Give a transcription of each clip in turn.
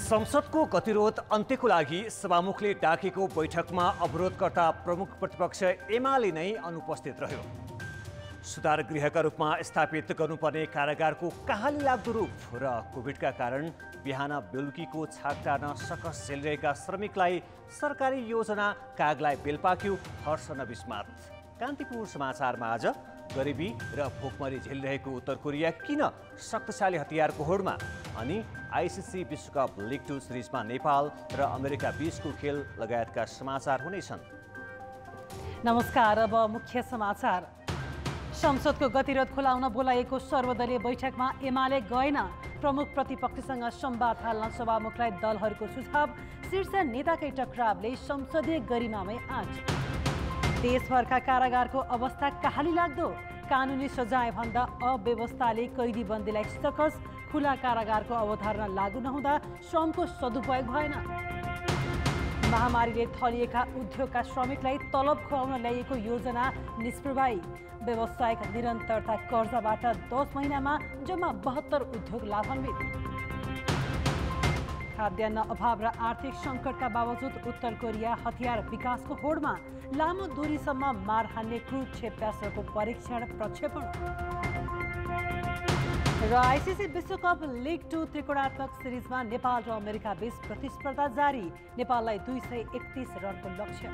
संसदको गतिरोध अन्त्यको लागि सभामुखले डाकेको बैठकमा अवरोधकर्ता प्रमुख प्रतिपक्ष एमाले नै अनुपस्थित रह्यो। सुधार गृहका रूपमा स्थापित गर्नुपर्ने कारागारको कहाली लाग्दो रूप र कोभिडका कारण बिहान बेलुकीको छाक टार्न सकस झेलिरहेका श्रमिकलाई सरकारी योजना कागलाई बेल पाक्यो। हर्ष नविस्मात। कान्तिपुर समाचारमा आज गरिबी र भोकमरी झेलिरहेको उत्तर कोरिया किन शक्तिशाली हतियारको होडमा, अनि आईसीसी विश्वकप लिग 2 सिरिजमा नेपाल र अमेरिका बीचको खेल लगायतका समाचार हुनेछन्। नमस्कार। अब मुख्य समाचार। संसदको गतिरोध खुलाउन बोलाइएको सर्वदलीय बैठकमा एमाले गएन। प्रमुख प्रतिपक्षसँग संवाद थाल्न सभामुखलाई दलहरूको सुझाव। शीर्ष नेताकै टकरावले संसदीय गरिमामै आँच। देशभरका कारागारको अवस्था कहाली लाग्दो। कानुनी सजाय भन्दा अव्यवस्थाले कैदी बन्दीलाई सकस। खुला कारागारको अवधारणा लागू नहुँदा श्रमको सदुपयोग भएन। महामारीले थलिएका उद्योगका श्रमिकलाई तलब खुवाउन ल्याइएको योजना निष्प्रभावी। व्यावसायिक निरन्तरता कर्जाबाट 10 महिनामा जम्मा 72 उद्योग लाभान्वित। खाद्यान्न अभाव र आर्थिक सङ्कटका बावजुद उत्तर कोरिया हतियार विकासको होडमा। लामो दूरीसम्म मार हान्ने क्रुज क्षेप्यास्त्रको परीक्षण प्रक्षेपण। र आईसीसी विश्वकप लिग 2 त्रिकोणात्मक सिरिजमा नेपाल र अमेरिका बीच प्रतिस्पर्धा जारी। नेपाललाई 231 रनको लक्ष्य।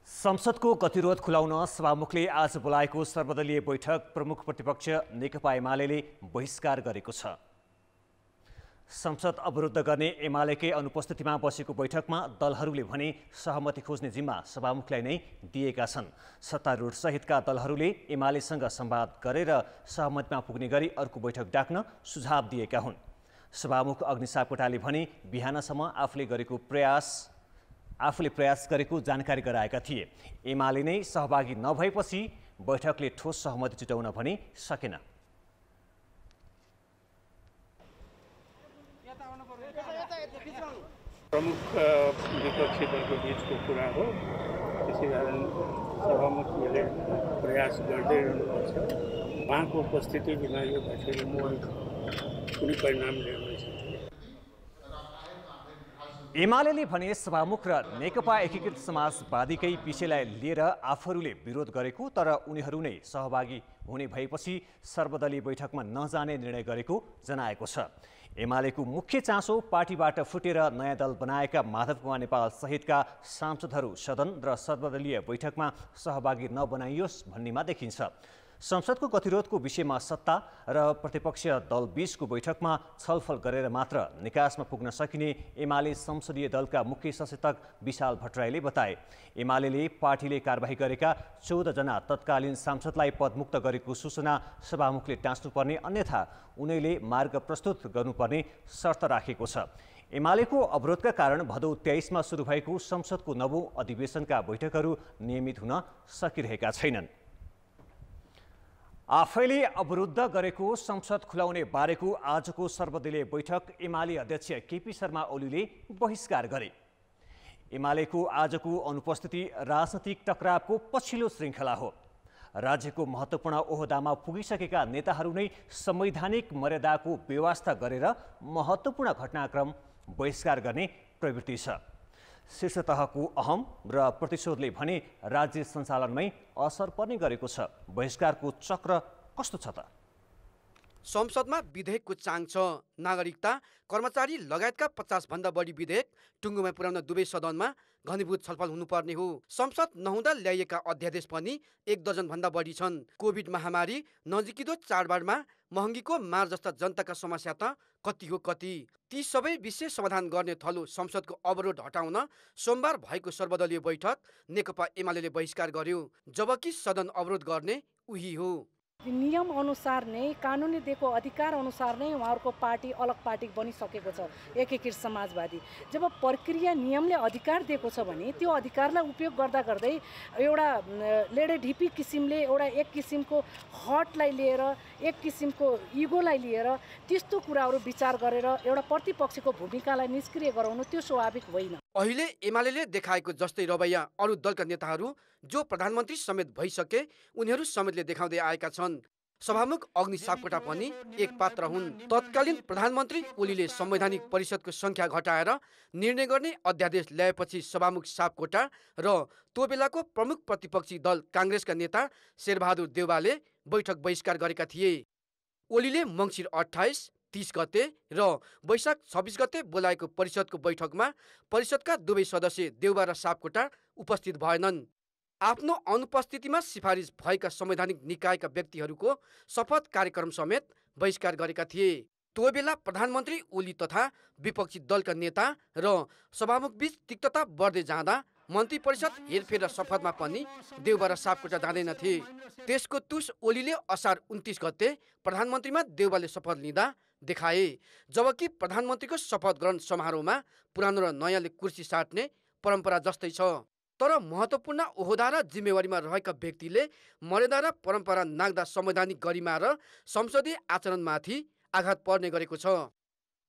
संसदको गतिरोध खुलाउन सभामुखले आज बोलाएको सर्वदलीय बैठक प्रमुख प्रतिपक्ष नेकपा एमाले बहिष्कार गरेको छ। संसद अवरुद्ध गर्ने एमालेकै अनुपस्थितिमा बसेको बैठकमा दलहरूले भने सहमति खोज्ने जिम्मा सभामुखलाई नै दिएका छन्। सत्तारूढ सहितका दलहरूले एमालेसँग संवाद गरेर सहमतिमा पुग्ने गरी अर्को बैठक डाक्न सुझाव दिएका हुन्। सभामुख अग्नि सापकोटाले भने बिहानसम्म आफूले प्रयास गरेको जानकारी गराएका थिए। एमाले नै सहभागी नभएपछि बैठकले ठोस सहमति जुटाउन पनि सकेन। प्रमुख विपक्षी दलको बीचको कुरा हो, त्यसै कारण सभामुखले प्रयास गर्दै रहनुपर्छ। उहाँको उपस्थिति बिना यो बैठक कुनै परिणाम ल्याउनेछ। एमाले भने सभामुख र नेकपा एकीकृत समाजवादीकै विषयलाई लिएर आफूहरूले विरोध गरेको, तर उनीहरू नै सहभागी हुने भएपछि सर्वदलीय बैठकमा नजाने निर्णय गरेको जनाएको छ। एमालेको मुख्य चासो पार्टीबाट फुटेर नयाँ दल बनाएका माधव कुमार नेपाल सहितका सांसदहरू सदन र सर्वदलीय बैठकमा सहभागी नबनाइयोस् भन्नेमा देखिन्छ। संसदको गतिरोधको विषयमा सत्ता र प्रतिपक्ष दल बीचको बैठकमा छलफल गरेर मात्र निकासमा पुग्न सकिने एमाले संसदीय दलका मुख्य सचेतक विशाल भट्टराईले बताए। एमाले पार्टीले कारबाही गरेका 14 जना तत्कालीन सांसदलाई पदमुक्त गरेको सूचना सभामुखले टाँच्नुपर्ने, अन्यथा उनीले मार्ग प्रस्तुत गर्नुपर्ने शर्त राखेको छ। एमालेको अवरोधका कारण भदौ 23मा सुरु भएको संसदको नवौं अधिवेशनका बैठकहरू नियमित हुन सकिरहेका छैनन्। आफैले अवरुद्ध गरेको संसद खुलाउने बारेको आजको सर्वदलीय बैठक एमाले अध्यक्ष केपी शर्मा ओलीले बहिष्कार गरे। एमालेको आजको अनुपस्थिति राजनैतिक टकरावको पछिल्लो श्रृङ्खला हो। राज्यको महत्त्वपूर्ण ओहदामा पुगिसकेका नेताहरू नै संवैधानिक मर्यादाको व्यवस्था गरेर महत्त्वपूर्ण घटनाक्रम बहिष्कार गर्ने प्रवृत्ति छ। शीर्ष तहको अहम र प्रतिशोधले भने राज्य सञ्चालनमै असर पर्ने गरेको छ। बहिष्कारको चक्र कस्तो छ त? संसदमा विधेयकको चाङ छ। नागरिकता, कर्मचारी लगायतका 50 भन्दा बढी विधेयक टुङ्गोमा पुर्याउन दुवै सदनमा घनीभूत छलफल हुनुपर्ने हो। संसद नहुँदा ल्याइएका अध्यादेश पनि 1 दर्जन भन्दा बढी छन्। कोभिड महामारी, नजिकिदो चाडबाडमा महँगीको मार जस्ता जनताका समस्या त कति हो कति। ती सबै विषय समाधान गर्ने थलो संसदको अवरोध हटाउन सोमबार भएको सर्वदलीय बैठक नेकपा एमाले बहिष्कार गर्यो, जबकि सदन अवरोध गर्ने उही हो। नियम अनुसार नै कानुनले दिएको अधिकार अनुसार नै उहाँहरूको पार्टी अलग पार्टी बनिसकेको छ एकीकृत समाजवादी। जब प्रक्रिया नियमले अधिकार दिएको छ भने त्यो अधिकारलाई उपयोग गर्दा गर्दै एउटा लेडेढिपी किसिमले एउटा एक किसिमको हटलाई लिएर एक किसिमको इगोलाई लिएर त्यस्तो कुराहरू विचार गरेर एउटा प्रतिपक्षको भूमिकालाई निष्क्रिय गराउनु त्यो स्वाभाविक होइन। अहिले एमाले देखाएको जस्तै रवैया अरू दलका नेताहरू जो प्रधानमन्त्री समेत भइसके उनीहरू समेतले देखाउँदै आएका छन्। सभामुख अग्नि सापकोटा पनि एक पात्र हुन्। तत्कालीन प्रधानमन्त्री ओलीले संवैधानिक परिषदको संख्या घटाएर निर्णय गर्ने अध्यादेश ल्याएपछि सभामुख सापकोटा र त्यो बेलाको प्रमुख प्रतिपक्षी दल काङ्ग्रेसका नेता शेरबहादुर देउवाले बैठक बहिष्कार गरेका थिए। ओलीले मङ्सिर 28, 30 गते र वैशाख 26 गते बोलाएको परिषदको बैठकमा परिषदका दुवै सदस्य देउवा र सापकोटा उपस्थित भएनन्। आफ्नो अनुपस्थितिमा सिफारिस भएका संवैधानिक निकायका व्यक्तिहरूको शपथ कार्यक्रम समेत बहिष्कार गरेका थिए। त्यो बेला प्रधानमन्त्री ओली तथा विपक्षी दलका नेता र सभामुख बीच तिक्तता बढ्दै जाँदा मन्त्री परिषद हेरफेर र शपथमा पनि देउवा र सापकोटा जाँदैनथे। त्यसको तुस ओलीले असार 29 गते प्रधानमन्त्रीमा देउवाले शपथ लिँदा देखाए। जबकि प्रधानमन्त्रीको शपथ ग्रहण समारोहमा पुरानो र नयाँले कुर्सी साट्ने परम्परा जस्तै छ। तर महत्त्वपूर्ण ओहदा र जिम्मेवारीमा रहेका व्यक्तिले मर्यादा र परम्परा नाग्दा संवैधानिक गरिमा र संसदीय आचरणमाथि आघात पर्ने गरेको छ।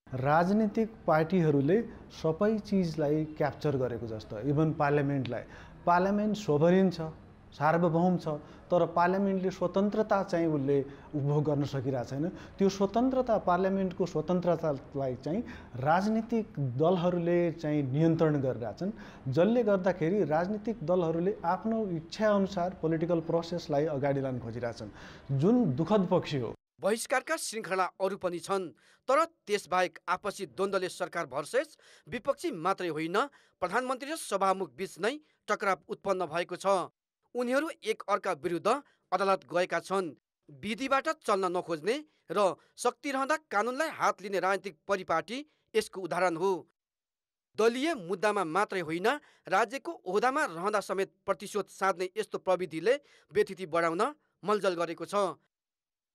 राजनीतिक पार्टीहरूले सबै चिजलाई क्याप्चर गरेको जस्तो इभन पार्लियामेन्ट सोभरिन छ, सार्वभौम छ, तर पार्लियामेन्टले स्वतन्त्रता चाहिँ उसले उपभोग गर्न सकिरहेको छैन। त्यो स्वतन्त्रता पार्लियामेन्टको स्वतन्त्रतालाई चाहिँ राजनीतिक दलहरूले चाहिँ नियन्त्रण गरिरहेछन्, जसले गर्दाखेरि राजनीतिक दलहरूले आफ्नो इच्छाअनुसार पोलिटिकल प्रोसेसलाई अगाडि लान खोजिरहेछन्, जुन दुःखद पक्ष हो। बहिष्कारका श्रृङ्खला अरू पनि छन्, तर त्यसबाहेक आपसी द्वन्द्वले सरकार भर्सेस विपक्षी मात्रै होइन प्रधानमन्त्री र सभामुख बीच नै टकराव उत्पन्न भएको छ। उनीहरू एक अर्का विरुद्ध अदालत गएका छन्। विधिबाट चल्न नखोज्ने र शक्ति रहँदा कानुनलाई हात लिने राजनीतिक परिपाटी यसको उदाहरण हो। दलीय मुद्दामा मात्रै होइन राज्यको ओहदामा रहँदा समेत प्रतिशोध साध्ने यस्तो प्रविधिले व्यथिति बढाउन मलजल गरेको छ।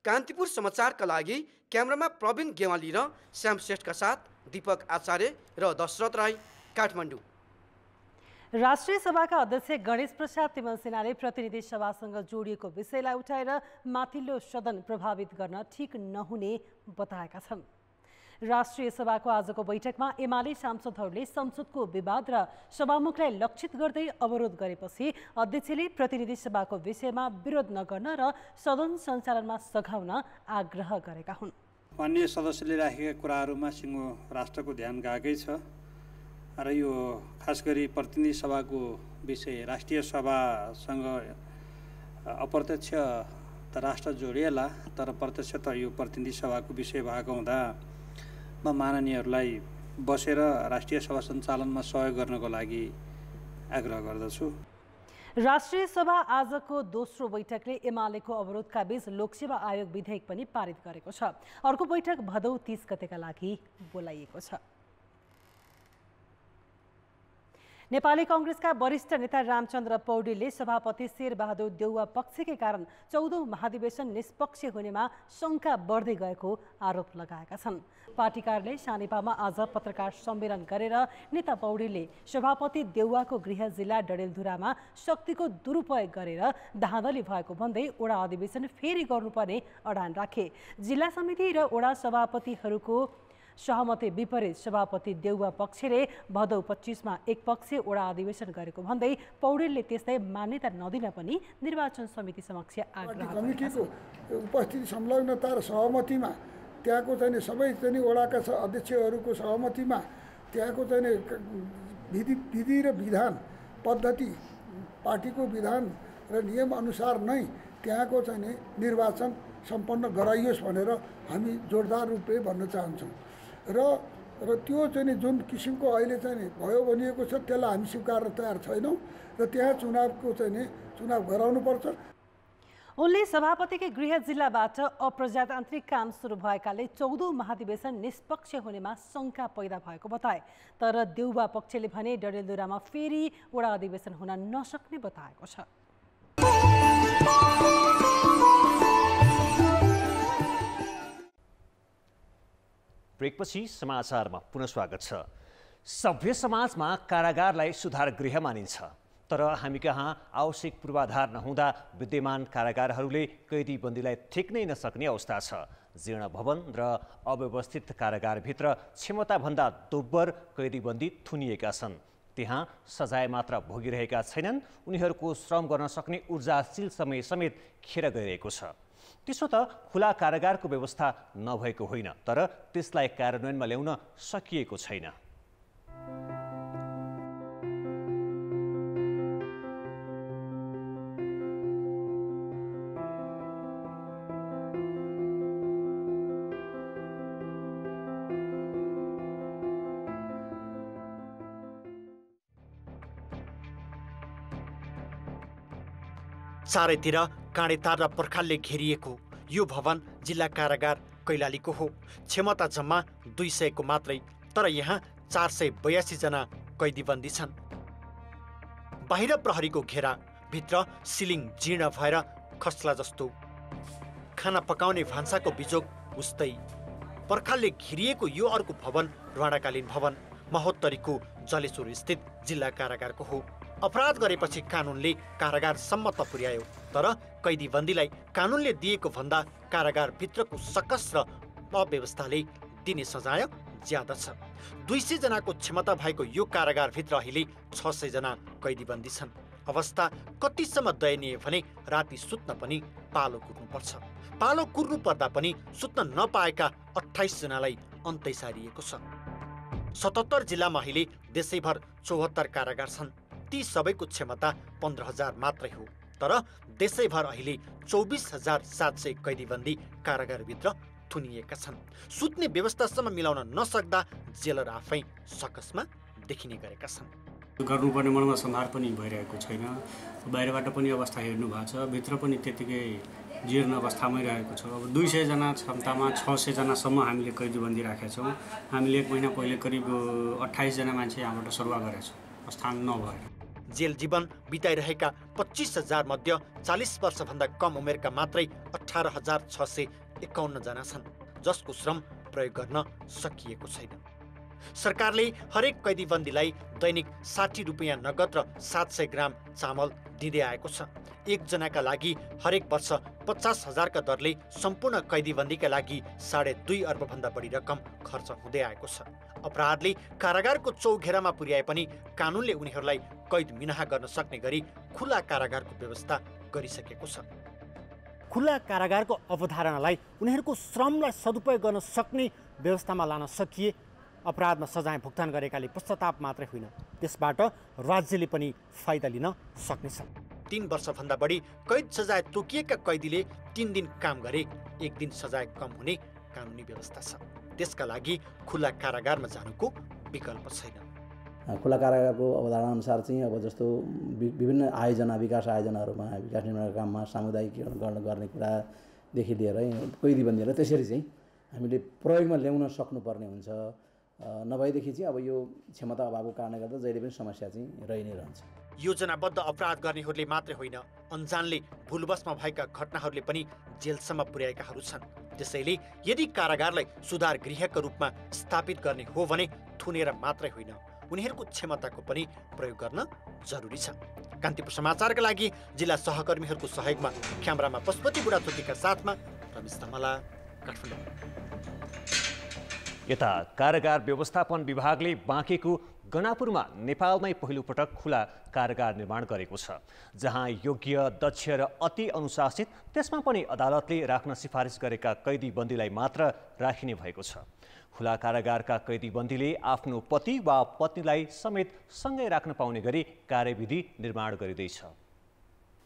कान्तिपुर समाचारका लागि क्यामेरामा प्रवीण गेवाली र श्याम श्रेष्ठका साथ दीपक आचार्य र दशरथ राई, काठमाडौँ। राष्ट्रिय सभाका अध्यक्ष गणेश प्रसाद तिमल सिन्हाले प्रतिनिधि सभासँग जोडिएको विषयलाई उठाएर माथिल्लो सदन प्रभावित गर्न ठिक नहुने बताएका छन्। राष्ट्रिय सभाको आजको बैठकमा एमाले सांसदहरूले संसदको विवाद र सभामुखलाई लक्षित गर्दै अवरोध गरेपछि अध्यक्षले प्रतिनिधि सभाको विषयमा विरोध नगर्न र सदन सञ्चालनमा सघाउन आग्रह गरेका हुन्। अन्य सदस्यले राखेका कुराहरूमा सिङ्गो राष्ट्रको ध्यान गएकै छ र यो खास गरी प्रतिनिधि सभाको विषय राष्ट्रिय सभासँग अप्रत्यक्ष त राष्ट्र जोडिएला, तर प्रत्यक्ष त यो प्रतिनिधि सभाको विषय भएको हुँदा म माननीयहरूलाई बसेर राष्ट्रिय सभा सञ्चालनमा सहयोग गर्नको लागि आग्रह गर्दछु। राष्ट्रिय सभा आजको दोस्रो बैठकले एमालेको अवरोधका बीच लोकसेवा आयोग विधेयक पनि पारित गरेको छ। अर्को बैठक भदौ 30 गतेका लागि बोलाइएको छ। नेपाली कांग्रेसका वरिष्ठ नेता रामचन्द्र पौडेलले सभापति शेरबहादुर देउवा पक्षकै कारण 14औं महाधिवेशन निष्पक्ष हुनेमा शंका बढ्दै गएको आरोप लगाएका छन्। पार्टी कार्यालय सानेपामा आज पत्रकार सम्मेलन गरेर नेता पौडेलले सभापति देउवाको गृह जिल्ला डडेलधुरामा शक्तिको दुरुपयोग गरेर धाँधली भएको भन्दै ओडा अधिवेशन फेरि गर्नुपर्ने अडान राखे। जिल्ला समिति र ओडा सभापतिहरूको सहमति विपरीत सभापति देउवा पक्षले भदौ 25 मा एक पक्षीय ओडा अधिवेशन गरेको भन्दै पौडेलले त्यस्तै मान्यता नदिन पनि निर्वाचन समिति समक्ष आग्रह कमिटीको उपस्थिति संलग्नता र सहमतिमा त्यहाँको चाहिँ सबै चाहिँ ओडाका अध्यक्षहरूको सहमतिमा त्यहाँको चाहिँ विधि र विधान पद्धति पार्टीको विधान र नियम अनुसार नै त्यहाँको चाहिँ निर्वाचन सम्पन्न गराइयोस् भनेर हामी जोरदार रूपले भन्न चाहन्छौँ र त्यो चाहिँ जुन किसिमको अहिले चाहिँ भयो भनिएको छ त्यसलाई हामी स्वीकार्न तयार छैनौँ र त्यहाँ चुनाव गराउनुपर्छ। उनले सभापतिकै गृह जिल्लाबाट अप्रजातान्त्रिक काम सुरु भएकाले 14औं महाधिवेशन निष्पक्ष हुनेमा शंका पैदा भएको बताए। तर देउवा पक्षले भने डडेलधुरामा फेरि ओडा अधिवेशन हुन नसक्ने बताएको छ। ब्रेकपछि समाचारमा पुनः स्वागत छ। सभ्य समाजमा कारागारलाई सुधार गृह मानिन्छ, तर हामी कहाँ आवश्यक पूर्वाधार नहुँदा विद्यमान कारागारहरूले कैदी बन्दीलाई टेक्नै नसक्ने अवस्था छ। जीर्ण भवन र अव्यवस्थित कारागारभित्र क्षमताभन्दा दोब्बर कैदीबन्दी थुनिएका छन्। त्यहाँ सजाय मात्र भोगिरहेका छैनन्, उनीहरूको श्रम गर्न सक्ने ऊर्जाशील समय समेत खेर गइरहेको छ। त्यसो त खुला कारागारको व्यवस्था नभएको होइन, तर त्यसलाई कार्यान्वयनमा ल्याउन सकिएको छैन। चारैतिर काँडेतार र पर्खालले घेरिएको यो भवन जिल्ला कारागार कैलालीको हो। क्षमता जम्मा 200 को मात्रै, तर यहाँ 482 जना कैदीबन्दी छन्। बाहिर प्रहरीको घेरा, भित्र सिलिङ जीर्ण भएर खस्ला जस्तो। खाना पकाउने भान्साको बिजोग उस्तै। पर्खालले घेरिएको यो अर्को भवन राणाकालीन भवन महोत्तरीको जलेश्वर स्थित जिल्ला कारागारको हो। अपराध गरेपछि कानुनले कारागारसम्म त पुर्यायो, तर कैदीबन्दीलाई कानुनले दिएको भन्दा कारागारभित्रको सकस र अव्यवस्थाले दिने सजाय ज्यादा छ। 200 जनाको क्षमता भएको यो कारागारभित्र अहिले 600 जना कैदीबन्दी छन्। अवस्था कतिसम्म दयनीय भने राति सुत्न पनि पालो कुर्नुपर्छ। पालो कुर्नु पर्दा पनि सुत्न नपाएका 28 जनालाई अन्तै सारिएको छ। 77 जिल्लामा अहिले देशैभर 74 कारागार छन्। ती सबैको क्षमता 15,000 मात्रै हो, तर देशैभर अहिले 24,700 कैदीबन्दी कारागारभित्र थुनिएका छन्। सुत्ने व्यवस्थासम्म मिलाउन नसक्दा जेलर आफै सकसमा देखिने गरेका छन्। गर्नुपर्ने मर्म सम्हार पनि भइरहेको छैन। बाहिरबाट पनि अवस्था हेर्नु भएको छ, भित्र पनि त्यतिकै जीर्ण अवस्थामै रहेको छ। अब 200 जना क्षमतामा 600 जनासम्म हामीले कैदीबन्दी राखेका छौँ। हामीले 1 महिना पहिले करिब 28 जना मान्छे यहाँबाट सरुवा गरेका छौँ स्थान नभएर। जेल जीवन बिताइरहेका 25,000 मध्ये 40 वर्षभन्दा कम उमेरका मात्रै 18,651 जना छन्, जसको श्रम प्रयोग गर्न सकिएको छैन। सरकारले हरेक कैदीबन्दीलाई दैनिक 60 रुपियाँ नगद र 700 ग्राम चामल दिँदै आएको छ। एकजनाका लागि हरेक वर्ष 50,000 का दरले सम्पूर्ण कैदीबन्दीका लागि 2.5 अर्बभन्दा बढी रकम खर्च हुँदै आएको छ। अपराधले कारागारको चौघेरामा पुर्याए पनि कानुनले उनीहरूलाई कैद मिनाहा गर्न सक्ने गरी खुला कारागारको व्यवस्था गरिसकेको छ। खुला कारागारको अवधारणालाई उनीहरूको श्रमलाई सदुपयोग गर्न सक्ने व्यवस्थामा लान सकिए अपराधमा सजाय भुक्तान गरेकाले पश्चाताप मात्रै होइन, त्यसबाट राज्यले पनि फाइदा लिन सक्नेछ। 3 वर्षभन्दा बढी कैद सजाय तोकिएका कैदीले 3 दिन काम गरे 1 दिन सजाय कम हुने कानुनी व्यवस्था छ। त्यसका लागि खुला कारागारमा जानुको विकल्प छैन। खुला कारागारको अवधारणा अनुसार चाहिँ अब जस्तो विभिन्न आयोजना, विकास आयोजनाहरूमा, विकास निर्माण काममा सामुदायिकरण गर्ने कुरादेखि लिएर कैदीबन्दीहरूलाई त्यसरी चाहिँ हामीले प्रयोगमा ल्याउन सक्नुपर्ने हुन्छ। नभएदेखि चाहिँ अब यो क्षमता अभावको कारणले गर्दा जहिले पनि समस्या चाहिँ रहि नै रहन्छ। योजनाबद्ध अपराध गर्नेहरूले मात्रै होइन, अनजानले भुलवशमा भएका घटनाहरूले पनि जेलसम्म पुर्याएकाहरू छन्। त्यसैले यदि कारागारलाई सुधार गृहका रूपमा स्थापित गर्ने हो भने थुनेर मात्रै होइन, उनीहरूको क्षमताको पनि प्रयोग गर्न जरुरी छ। कान्तिपुर समाचारका लागि जिल्ला सहकर्मीहरूको सहयोगमा क्यामेरामा पशुपति बुढाथोकीका साथमा रमेश धमला, काठमाडौँ। यता कारागार व्यवस्थापन विभागले बाँकेको गणापुरमा नेपालमै पहिलोपटक खुला कारागार निर्माण गरेको छ, जहाँ योग्य, दक्ष र अति अनुशासित, त्यसमा पनि अदालतले राख्न सिफारिस गरेका कैदीबन्दीलाई मात्र राखिने भएको छ। खुला कारागारका कैदीबन्दीले आफ्नो पति वा पत्नीलाई समेत सँगै राख्न पाउने गरी कार्यविधि निर्माण गरिँदैछ।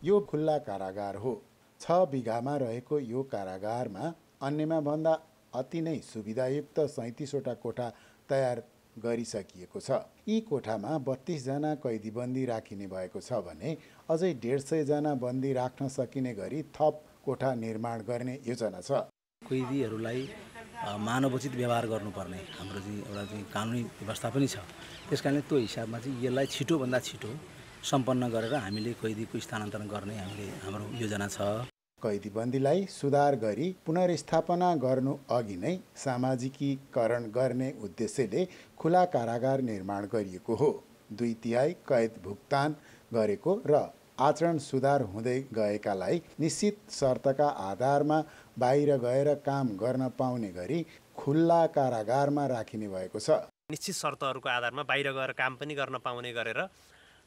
यो खुल्ला कारागार हो। 6 बिघामा रहेको यो कारागारमा अन्यमा भन्दा अति नै सुविधायुक्त 37वटा कोठा तयार गरिसकिएको छ। यी कोठामा 32 जना कैदीबन्दी राखिने भएको छ भने अझै 150 जना बन्दी राख्न सकिने गरी थप कोठा निर्माण गर्ने योजना छ। कैदीहरूलाई मानवोचित व्यवहार गर्नुपर्ने हाम्रो चाहिँ एउटा चाहिँ कानुनी व्यवस्था पनि छ। त्यसकारणले त्यो हिसाबमा चाहिँ यसलाई छिटोभन्दा छिटो सम्पन्न गरेर हामीले कैदीको स्थानान्तरण गर्ने हाम्रो योजना छ। कैदीबन्दीलाई सुधार गरी पुनर्स्थापना गर्नु अघि नै सामाजिकीकरण गर्ने उद्देश्यले खुला कारागार निर्माण गरिएको हो। 2/3 कैद भुक्तान गरेको र आचरण सुधार हुँदै गएकालाई निश्चित शर्तका आधारमा बाहिर गएर काम गर्न पाउने गरी खुल्ला कारागारमा राखिने भएको छ। निश्चित शर्तहरूको आधारमा बाहिर गएर काम पनि गर्न पाउने गरेर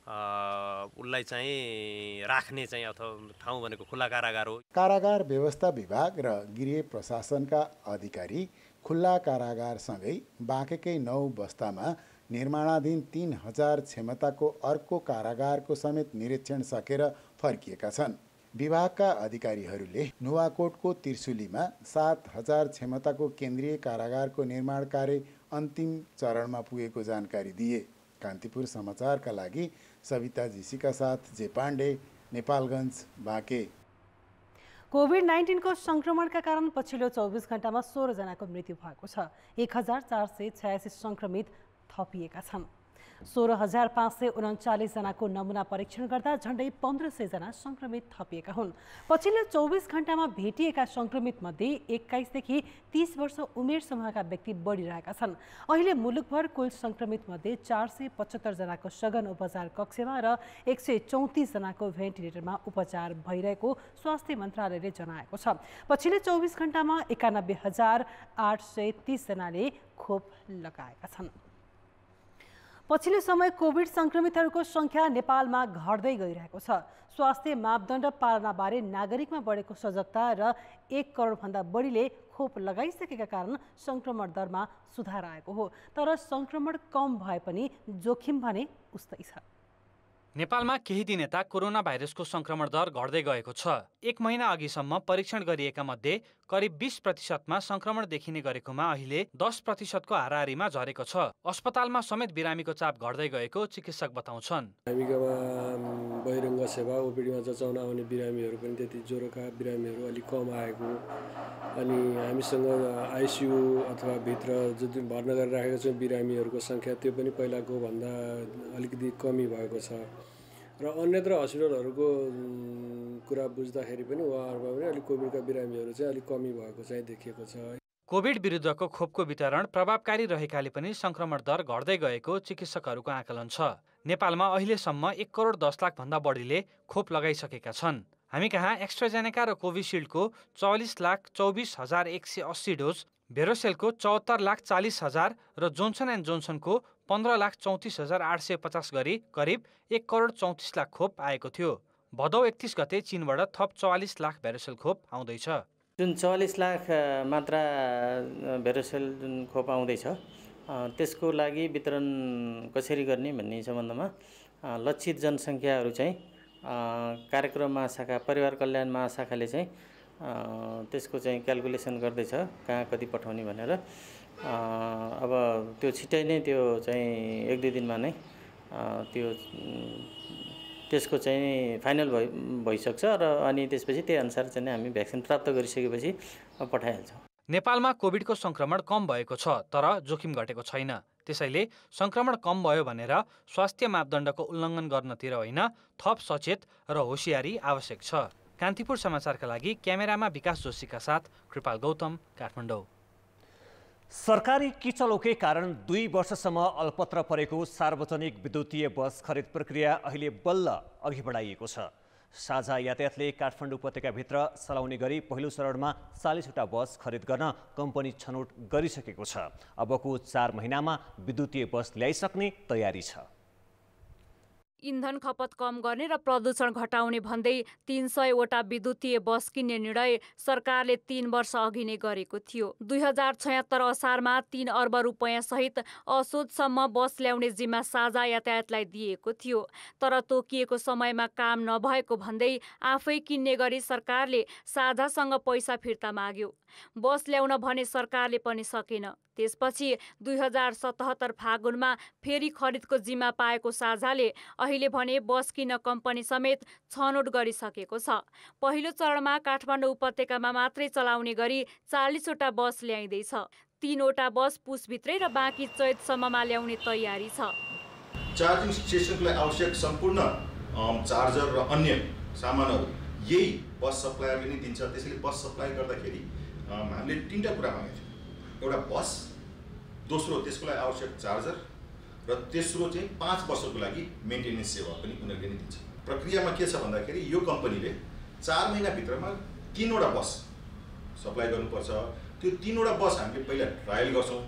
उसलाई चाहिँ राख्ने चाहिँ अथवा ठाउँ भनेको खुल्ला कारागार हो। कारागार व्यवस्था विभाग र गृह प्रशासनका अधिकारी खुल्ला कारागारसँगै बाँकेकै 9 बस्तामा निर्माणाधीन 3000 क्षमताको अर्को कारागारको समेत निरीक्षण सकेर फर्किएका छन्। विभागका अधिकारीहरूले नुवाकोटको त्रिशुलीमा 7000 क्षमताको केन्द्रीय कारागारको निर्माण कार्य अन्तिम चरणमा पुगेको जानकारी दिए। कान्तिपुर समाचारका लागि सविता जीसीका साथ जे पाण्डे, नेपालगञ्ज, बाँके। कोभिड-19 को संक्रमणका कारण पछिल्लो 24 घण्टामा 16 जनाको मृत्यु भएको छ। 1486 संक्रमित थपिएका छन्। 16539 जनाको नमुना परीक्षण गर्दा झण्डै 1500 जना संक्रमित थपिएका हुन्। पछिल्लो 24 घण्टामा भेटिएका संक्रमित मध्ये 21 देखि 30 वर्ष उमेर समूहका व्यक्ति बढिरहेका छन्। अहिले मुलुकभर कुल संक्रमित मध्ये 475 जनाको सघन उपचार कक्षमा र 134 जनाको भेन्टिलेटरमा उपचार भइरहेको स्वास्थ्य मन्त्रालयले जनाएको छ। पछिल्लो 24 घण्टामा 91830 जनाले खोप लगाएका छन्। पछिल्लो समय कोभिड संक्रमितहरूको संख्या नेपालमा घट्दै गइरहेको छ। स्वास्थ्य मापदण्ड पालनाबारे नागरिकमा बढेको सजगता र 1 करोडभन्दा बढीले खोप लगाइसकेका कारण संक्रमण दरमा सुधार आएको हो। तर संक्रमण कम भए पनि जोखिम भने उस्तै छ। नेपालमा केही दिन यता कोरोना भाइरसको संक्रमण दर घट्दै गएको छ। 1 महिना अघिसम्म परीक्षण गरिएका मध्ये करिब 20% संक्रमण देखिने गरेकोमा अहिले 10% को हाराहारीमा झरेको छ। अस्पतालमा समेत बिरामीको चाप घट्दै गएको चिकित्सक बताउँछन्। हामीकामा बहिरङ्ग सेवा ओपीडीमा जचाउन आउने बिरामीहरू पनि त्यति ज्वरोका बिरामीहरू अलिक कम आएको, अनि हामीसँग आइसियू अथवा भित्र जुन भर्ना गरिराखेका छौँ बिरामीहरूको सङ्ख्या त्यो पनि पहिलाको भन्दा अलिकति कमी भएको छ। र अन्यत्र हस्पिटलहरूको कुरा बुझ्दाखेरि पनि उहाँहरूमा पनि अलिक कोभिडका बिरामीहरू चाहिँ अलिक कमी भएको चाहिँ देखिएको छ। कोभिड विरुद्धको खोपको वितरण प्रभावकारी रहेकाले पनि संक्रमण दर घट्दै गएको चिकित्सकहरूको आकलन छ। नेपालमा अहिलेसम्म 1 करोड 10 लाख भन्दा बढीले खोप लगाइसकेका छन्। हामी कहाँ एक्स्ट्राजेनेका र कोभिसिल्डको 44,24,180 डोज, भेरोसेलको 74,40,000 र जोन्सन एन्ड जोन्सनको 15,34,850 गरी करिब 1 करोड 34 लाख खोप आएको थियो। भदौ 31 गते चीनबाट थप 44 लाख भेरोसेल खोप आउँदैछ। जुन 44 लाख मात्रा भेरोसेल जुन खोप आउँदैछ त्यसको लागि वितरण कसरी गर्ने भन्ने सम्बन्धमा लक्षित जनसङ्ख्याहरू चाहिँ कार्यक्रम महाशाखा परिवार कल्याण महाशाखाले चाहिँ त्यसको चाहिँ क्याल्कुलेसन गर्दैछ कहाँ कति पठाउने भनेर। अब त्यो छिट्टै नै त्यो चाहिँ 1-2 दिनमा नै त्यो त्यसको चाहिँ फाइनल भइसक्छ र अनि त्यसपछि त्यही अनुसार चाहिँ हामी भ्याक्सिन प्राप्त गरिसकेपछि पठाइहाल्छौँ। नेपालमा कोभिडको संक्रमण कम भएको छ तर जोखिम घटेको छैन। त्यसैले संक्रमण कम भयो भनेर स्वास्थ्य मापदण्डको उल्लङ्घन गर्नतिर होइन, थप सचेत र होसियारी आवश्यक छ। कान्तिपुर समाचारका लागि क्यामेरामा विकास जोशीका साथ कृपाल गौतम, काठमाडौँ। सरकारी किचलोकै कारण 2 वर्षसम्म अल्पत्र परेको सार्वजनिक विद्युतीय बस खरिद प्रक्रिया अहिले बल्ल अघि बढाइएको छ। साझा यातायातले काठमाडौँ उपत्यकाभित्र चलाउने गरी पहिलो चरणमा 40 वटा बस खरिद गर्न कम्पनी छनौट गरिसकेको छ। अबको 4 महिनामा विद्युतीय बस ल्याइसक्ने तयारी छ। इन्धन खपत कम गर्ने र प्रदूषण घटाउने भन्दै 300 वटा विद्युतीय बस किन्ने निर्णय सरकारले 3 वर्ष अघि नै गरेको थियो। 2076 असारमा 3 अर्ब रुपैयाँ सहित असोजसम्म बस ल्याउने जिम्मा साझा यातायातलाई दिएको थियो। तर तोकिएको समयमा काम नभएको भन्दै आफै किन्ने गरी सरकारले साझासँग पैसा फिर्ता माग्यो। बस ल्याउन भने सरकारले पनि सकेन। त्यसपछि 2077 फागुनमा फेरि खरिदको जिम्मा पाएको साझाले अहिले भने बस किन्न कम्पनी समेत छनौट गरिसकेको छ। पहिलो चरणमा काठमाडौँ उपत्यकामा मात्रै चलाउने गरी 40 वटा बस ल्याइँदैछ। 3 वटा बस पुसभित्रै र बाँकी चैतसम्ममा ल्याउने तयारी छ। चार्जिङ स्टेसनको लागि आवश्यक सम्पूर्ण चार्जर र अन्य सामानहरू यही बस सप्लायरले नै दिन्छ। त्यसैले बस सप्लाई गर्दाखेरि हामीले 3टा कुरा मागेको थियौँ। एउटा बस, दोस्रो त्यसको लागि आवश्यक चार्जर र तेस्रो चाहिँ 5 वर्षको लागि मेन्टेनेन्स सेवा पनि उनीहरूले नै दिन्छ। प्रक्रियामा के छ भन्दाखेरि यो कम्पनीले 4 महिनाभित्रमा 3वटा बस सप्लाई गर्नुपर्छ। त्यो 3वटा बस हामीले पहिला ट्रायल गर्छौँ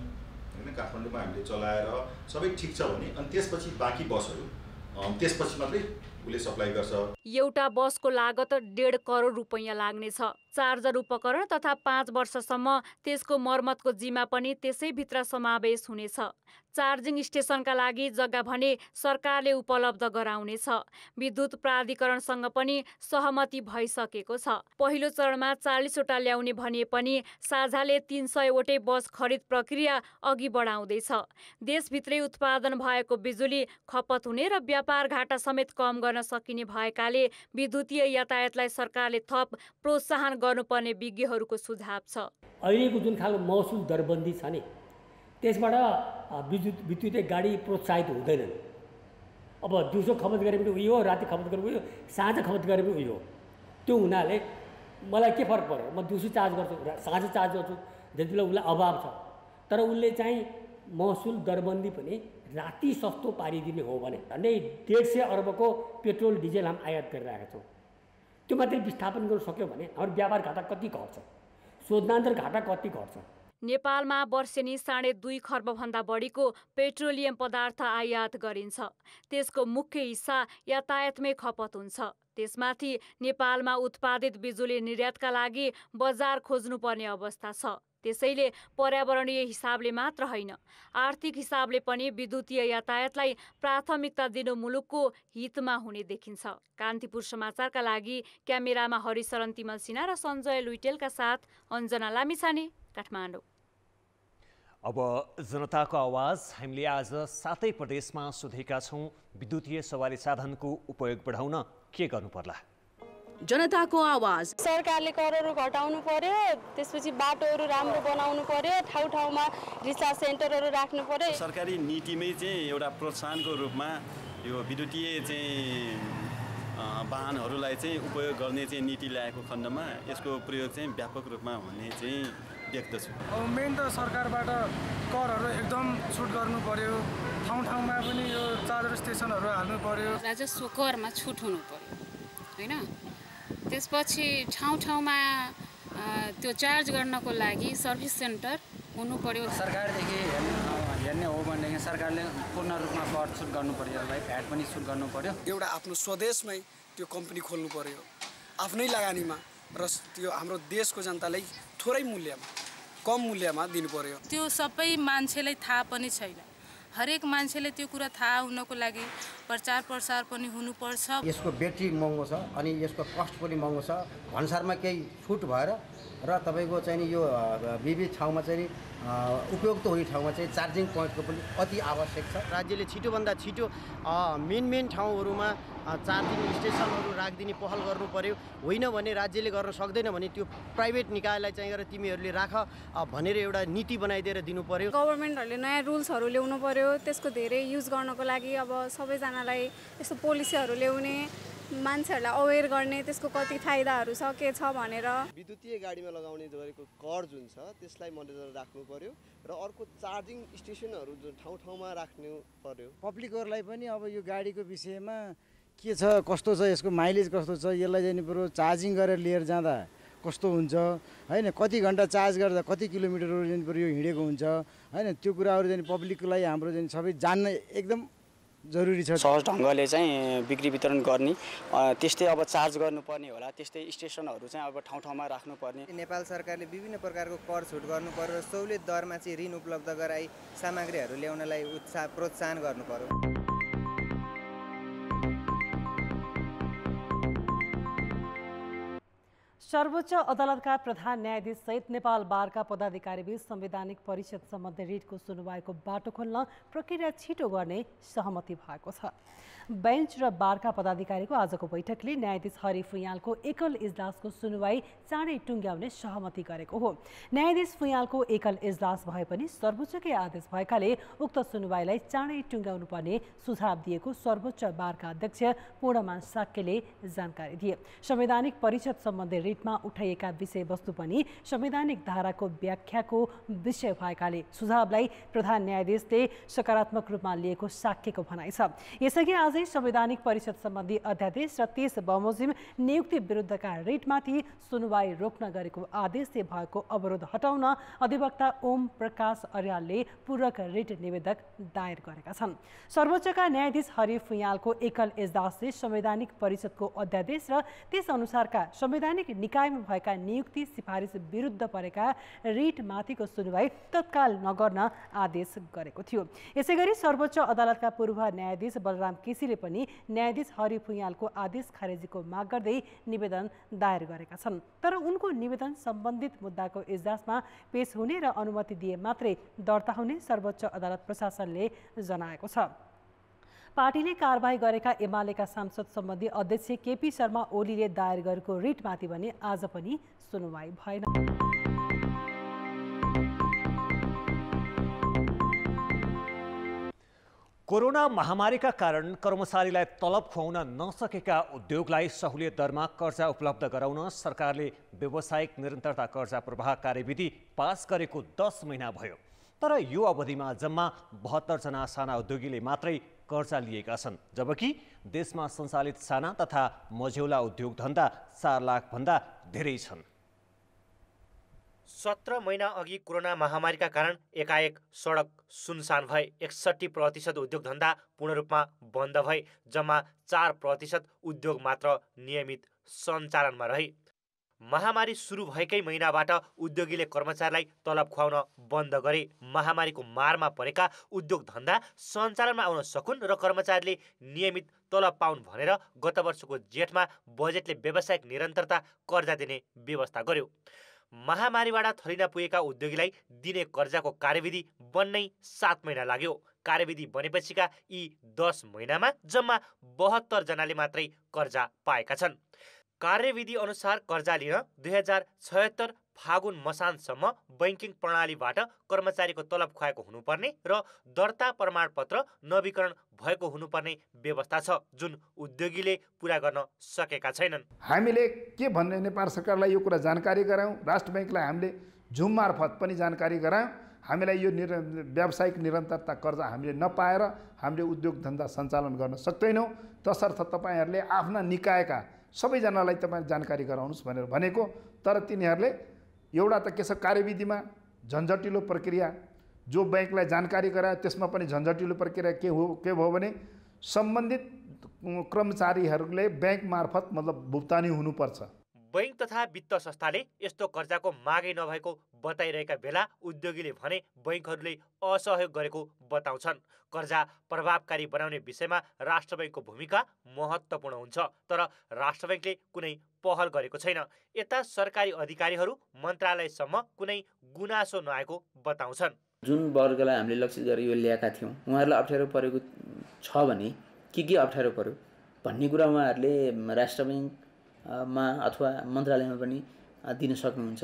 हैन, काठमाडौँमा हामीले चलाएर सबै ठिक छ भने अनि त्यसपछि बाँकी बसहरू त्यसपछि मात्रै उसले सप्लाई गर्छ। एउटा बसको लागत 1.5 करोड रुपैयाँ लाग्नेछ। चार्जर उपकरण तथा 5 वर्षसम्म त्यसको मर्मतको जिम्मा पनि त्यसैभित्र समावेश हुनेछ। चार्जिङ स्टेसनका लागि जग्गा भने सरकारले उपलब्ध गराउनेछ। विद्युत प्राधिकरणसँग पनि सहमति भइसकेको छ। पहिलो चरणमा 40 वटा ल्याउने भने पनि साझाले 300 वटै बस खरिद प्रक्रिया अघि बढाउँदैछ। देशभित्रै उत्पादन भएको बिजुली खपत हुने र व्यापार घाटा समेत कम गर्न सकिने भएकाले विद्युतीय यातायातलाई सरकारले थप प्रोत्साहन गर्नुपर्ने विज्ञहरूको सुझाव छ। अहिलेको जुन खालको महसुल दरबन्दी छ नि, त्यसबाट विद्युतीय गाडी प्रोत्साहित हुँदैनन्। अब दिउँसो खपत गरे पनि उयो, राति खपत गरे उयो, साँझ खपत गरे पनि उयो। त्यो हुनाले मलाई के फरक पर्यो, म दिउँसो चार्ज गर्छु, साँझ चार्ज गर्छु, जति बेला उसलाई अभाव छ। तर उसले चाहिँ महसुल दरबन्दी पनि राति सस्तो पारिदिने हो भने झन्डै 150 अर्बको पेट्रोल डिजेल हामी आयात गरिरहेका छौँ। त्यो मात्रै विस्थापन गर्न सक्यो भने हाम्रो व्यापार घाटा कति घट्छ, शोधनान्तर घाटा कति घट्छ। नेपालमा वर्षेनी 2.5 खर्बभन्दा बढीको पेट्रोलियम पदार्थ आयात गरिन्छ। त्यसको मुख्य हिस्सा यातायातमै खपत हुन्छ। त्यसमाथि नेपालमा उत्पादित बिजुली निर्यातका लागि बजार खोज्नुपर्ने अवस्था छ। त्यसैले पर्यावरणीय हिसाबले मात्र होइन, आर्थिक हिसाबले पनि विद्युतीय यातायातलाई प्राथमिकता दिनु मुलुकको हितमा हुने देखिन्छ। कान्तिपुर समाचारका लागि क्यामेरामा हरिशरण तिमल सिन्हा र सञ्जय लुइटेलका साथ अञ्जना लामिछाने, काठमाडौँ। अब जनताको आवाज हामीले आज 7 प्रदेशमा सोधेका छौँ। विद्युतीय सवारी साधनको उपयोग बढाउन के गर्नु पर्ला? जनताको आवाज। सरकारले करहरू घटाउनु पर्यो, त्यसपछि बाटोहरू राम्रो बनाउनु पर्यो, ठाउँ ठाउँमा रिचार्ज सेन्टरहरू राख्नु पर्यो। सरकारी नीतिमै चाहिँ एउटा प्रोत्साहनको रूपमा यो विद्युतीय चाहिँ वाहनहरूलाई चाहिँ उपयोग गर्ने चाहिँ नीति ल्याएको खण्डमा यसको प्रयोग चाहिँ व्यापक रूपमा हुने चाहिँ देख्दछु। अब मेन त सरकारबाट करहरू एकदम छुट गर्नु पर्यो, ठाउँ ठाउँमा पनि यो चार्जर स्टेसनहरू हाल्नु पर्यो। राजस्व करमा छुट हुनु पर्यो हैन। त्यसपछि ठाउँ ठाउँमा त्यो चार्ज गर्नको लागि सर्भिस सेन्टर हुनु पर्यो। सरकारदेखि हेर्ने हो भनेदेखि सरकारले पूर्ण रूपमा कर छुट गर्नु पर्यो, यसलाई भ्याट पनि छुट गर्नु पर्यो। एउटा आफ्नो स्वदेशमै त्यो कम्पनी खोल्नु पर्यो, आफ्नै लगानीमा, र त्यो हाम्रो देशको जनतालाई थोरै मूल्यमा, कम मूल्यमा दिनु पर्यो। त्यो सबै मान्छेलाई थाहा पनि छैन। हरेक मान्छेले त्यो कुरा थाहा हुनको लागि प्रचार प्रसार पनि हुनुपर्छ। यसको ब्याट्री महँगो छ अनि यसको कस्ट पनि महँगो छ। भन्सारमा केही छुट भएर र तपाईँको चाहिँ यो विविध ठाउँमा चाहिँ उपयुक्त हुने ठाउँमा चाहिँ चार्जिङ पोइन्टको पनि अति आवश्यक छ। राज्यले छिटोभन्दा छिटो मेन ठाउँहरूमा चार्जिङ स्टेसनहरू राखिदिने पहल गर्नु पर्यो। होइन भने राज्यले गर्न सक्दैन भने त्यो प्राइभेट निकायलाई चाहिँ गरेर तिमीहरूले राख भनेर एउटा नीति बनाइदिएर दिनु पर्यो। गभर्मेन्टहरूले नयाँ रुल्सहरू ल्याउनु पर्यो। त्यसको धेरै युज गर्नको लागि अब सबैजनालाई यस्तो पोलिसीहरू ल्याउने, मान्छेहरूलाई अवेर गर्ने, त्यसको कति फाइदाहरू छ के छ भनेर। विद्युतीय गाडीमा लगाउने गरेको कर जुन छ त्यसलाई मध्यनजर राख्नु पर्यो र अर्को चार्जिङ स्टेसनहरू जुन ठाउँ ठाउँमा राख्नु पर्यो। पब्लिकहरूलाई पनि अब यो गाडीको विषयमा के छ, कस्तो छ, यसको माइलेज कस्तो छ, यसलाई जानु पर्यो, चार्जिङ गरेर लिएर जाँदा कस्तो हुन्छ हैन, कति घन्टा चार्ज गर्दा कति किलोमिटरहरू जानु पर्यो हिँडेको हुन्छ हैन, त्यो कुराहरू चाहिँ पब्लिकको लागि हाम्रो चाहिँ सबै जान्न एकदम जरुरी छ। सहज ढङ्गले चाहिँ बिक्री वितरण गर्ने, त्यस्तै अब चार्ज गर्नुपर्ने होला, त्यस्तै स्टेसनहरू चाहिँ अब ठाउँ ठाउँमा राख्नुपर्ने। नेपाल सरकारले विभिन्न प्रकारको कर छुट गर्नु पर्यो र सहुलियत दरमा चाहिँ ऋण उपलब्ध गराई सामग्रीहरू ल्याउनलाई प्रोत्साहन गर्नु पर्यो। सर्वोच्च अदालतका प्रधान न्यायाधीश सहित नेपाल बारका पदाधिकारीबीच संवैधानिक परिषद सम्बन्धी रिटको सुनवाईको बाटो खोल्न प्रक्रिया छिटो गर्ने सहमति भएको छ। बेन्च र बारका पदाधिकारीको आजको बैठकले न्यायाधीश हरि फुयालको एकल इजलासको सुनवाई चाँडै टुङ्ग्याउने सहमति गरेको हो। न्यायाधीश फुयालको एकल इजलास भए पनि सर्वोच्चकै आदेश भएकाले उक्त सुनवाईलाई चाँडै टुङ्ग्याउनु पर्ने सुझाव दिएको सर्वोच्च बारका अध्यक्ष पूर्णमान साक्यले जानकारी दिए। संवैधानिक परिषद सम्बन्धी रिटमा उठाइएका विषयवस्तु पनि संवैधानिक धाराको व्याख्याको विषय भएकाले सुझावलाई प्रधान न्यायाधीशले सकारात्मक रूपमा लिएको साक्यको भनाइ छ। यसअघि आजै संवैधानिक परिषद सम्बन्धी अध्यादेश र 30 बमोजिम नियुक्ति विरुद्धका रिटमाथि सुनवाई रोक्न गरेको आदेशले भएको अवरोध हटाउन अधिवक्ता ओम प्रकाश अर्यालले पूरक रिट निवेदक दायर गरेका छन्। सर्वोच्चका न्यायाधीश हरि फुयालको एकल इजलासले संवैधानिक परिषदको अध्यादेश र त्यस अनुसारका संवैधानिक निकायमा भएका नियुक्ति सिफारिस विरुद्ध परेका रिटमाथिको सुनवाई तत्काल नगर्न आदेश गरेको थियो। यसैगरी सर्वोच्च अदालतका पूर्व न्यायाधीश बलराम केसीले पनि न्यायाधीश हरि फुयालको आदेश खारेजीको माग गर्दै निवेदन दायर गरेका छन्। तर उनको निवेदन सम्बन्धित मुद्दाको इजलासमा पेश हुने र अनुमति दिए मात्रै दर्ता हुने सर्वोच्च अदालत प्रशासनले जनाएको छ। पार्टीले कारबाही गरेका एमालेका सांसद सम्बन्धी अध्यक्ष केपी शर्मा ओलीले दायर गरेको रिटमाथि भने आज पनि सुनवाई भएन। कोरोना महामारीका कारण कर्मचारीलाई तलब खुवाउन नसकेका उद्योगलाई सहुलियत दरमा कर्जा उपलब्ध गराउन सरकारले व्यावसायिक निरन्तरता कर्जा प्रवाह कार्यविधि पास गरेको 10 महिना भयो। तर यो अवधिमा जम्मा 72 जना साना उद्योगीले मात्रै कर्जा लिएका छन्, जबकि देशमा सञ्चालित साना तथा मझौला उद्योग धन्दा 4 लाख भन्दा धेरै छन्। 17 महिना अघि कोरोना महामारीका कारण एकाएक सडक सुनसान भए। 61% उद्योग धन्दा पूर्ण रूपमा बन्द भए। जम्मा 4% उद्योग मात्र नियमित सञ्चालनमा रहे। महामारी सुरु भएकै महिनाबाट उद्योगीले कर्मचारीलाई तलब खुवाउन बन्द गरे। महामारीको मारमा परेका उद्योग धन्दा सञ्चालनमा आउन सकुन् र कर्मचारीले नियमित तलब पाउन् भनेर गत वर्षको जेठमा बजेटले व्यावसायिक निरन्तरता कर्जा दिने व्यवस्था गर्यो। महामारीबाट थरिना पुगेका उद्योगीलाई दिने कर्जाको कार्यविधि बन्नै 7 महिना लाग्यो। कार्यविधि बनेपछिका यी 10 महिनामा जम्मा 72 जनाले मात्रै कर्जा पाएका छन्। कार्यविधि अनुसार कर्जा लिन 2076 फागुन मसानसम्म बैंकिङ प्रणालीबाट कर्मचारीको तलब खुवाएको हुनुपर्ने र दर्ता प्रमाणपत्र नवीकरण भएको हुनुपर्ने व्यवस्था छ, जुन उद्योगीले पूरा गर्न सकेका छैनन्। हामीले के भन्ने नेपाल सरकारलाई यो कुरा जानकारी गरायौँ। राष्ट्र बैंकलाई हामीले जुम मार्फत पनि जानकारी गरायौँ। हामीलाई यो व्यावसायिक निरन्तरता कर्जा हामीले नपाएर हामीले उद्योग धन्दा सञ्चालन गर्न सक्दैनौँ। तसर्थ तपाईँहरूले आफ्ना निकायका सबैजनालाई तपाईँ जानकारी गराउनुहोस् भनेर भनेको। तर तिनीहरूले एउटा त के छ, कार्यविधिमा झन्झटिलो प्रक्रिया, जो बैंकलाई जानकारी गरायो त्यसमा पनि झन्झटिलो प्रक्रिया के भयो भने सम्बन्धित कर्मचारीहरूले बैंक मार्फत मतलब भुक्तानी हुनुपर्छ। बैंक तथा वित्त संस्थाले यस्तो कर्जाको मागै नभएको बताइरहेका बेला उद्योगीले भने बैंकहरूले असहयोग गरेको बताउँछन्। कर्जा प्रभावकारी बनाउने विषयमा राष्ट्र बैंकको भूमिका महत्त्वपूर्ण हुन्छ, तर राष्ट्र बैंकले कुनै पहल गरेको छैन। यता सरकारी अधिकारीहरू मन्त्रालयसम्म कुनै गुनासो नआएको बताउँछन्। जुन वर्गलाई हामीले लक्षित गरेर यो ल्याएका थियौँ, उहाँहरूलाई अप्ठ्यारो परेको छ भने के अप्ठ्यारो पर्यो भन्ने कुरा उहाँहरूले राष्ट्र बैंकमा अथवा मन्त्रालयमा पनि दिन सक्नुहुन्छ।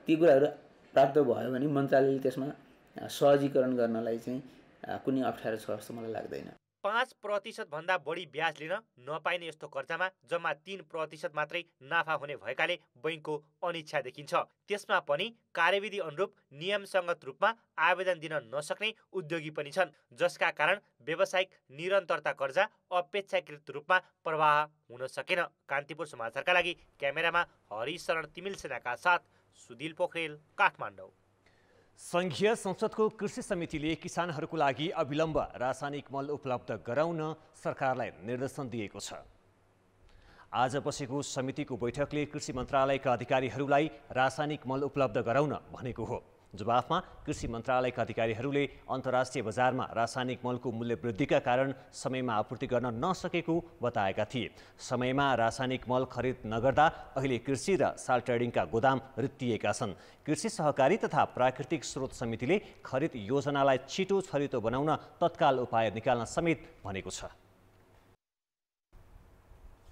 ती कुराहरू प्राप्त भयो भने मन्त्रालयले त्यसमा सहजीकरण गर्नलाई चाहिँ कुनै अप्ठ्यारो छ जस्तो मलाई लाग्दैन। 5% भन्दा बढी ब्याज लिन नपाइने यस्तो कर्जामा जम्मा 3% मात्रै नाफा हुने भएकाले बैंकको अनिच्छा देखिन्छ। त्यसमा पनि कार्यविधि अनुरूप नियमसङ्गत रूपमा आवेदन दिन नसक्ने उद्योगी पनि छन्, जसका कारण व्यावसायिक निरन्तरता कर्जा अपेक्षाकृत रूपमा प्रवाह हुन सकेन। कान्तिपुर समाचारका लागि क्यामेरामा हरिशरण तिमिल सेनाका साथ सुदिल पोखरेल, काठमाडौँ। संघीय संसदको कृषि समितिले किसानहरूको लागि अविलम्ब रासायनिक मल उपलब्ध गराउन सरकारलाई निर्देशन दिएको छ। आज बसेको समितिको बैठकले कृषि मन्त्रालयका अधिकारीहरूलाई रासायनिक मल उपलब्ध गराउन भनेको हो। जवाफमा कृषि मन्त्रालयका अधिकारीहरूले अन्तर्राष्ट्रिय बजारमा रासायनिक मलको मूल्य वृद्धिका कारण समयमा आपूर्ति गर्न नसकेको बताएका थिए। समयमा रासायनिक मल खरिद नगर्दा अहिले कृषि र साल ट्रेडिङका गोदाम रित्तिएका छन्। कृषि सहकारी तथा प्राकृतिक स्रोत समितिले खरिद योजनालाई छिटो छरितो बनाउन तत्काल उपाय निकाल्न समेत भनेको छ।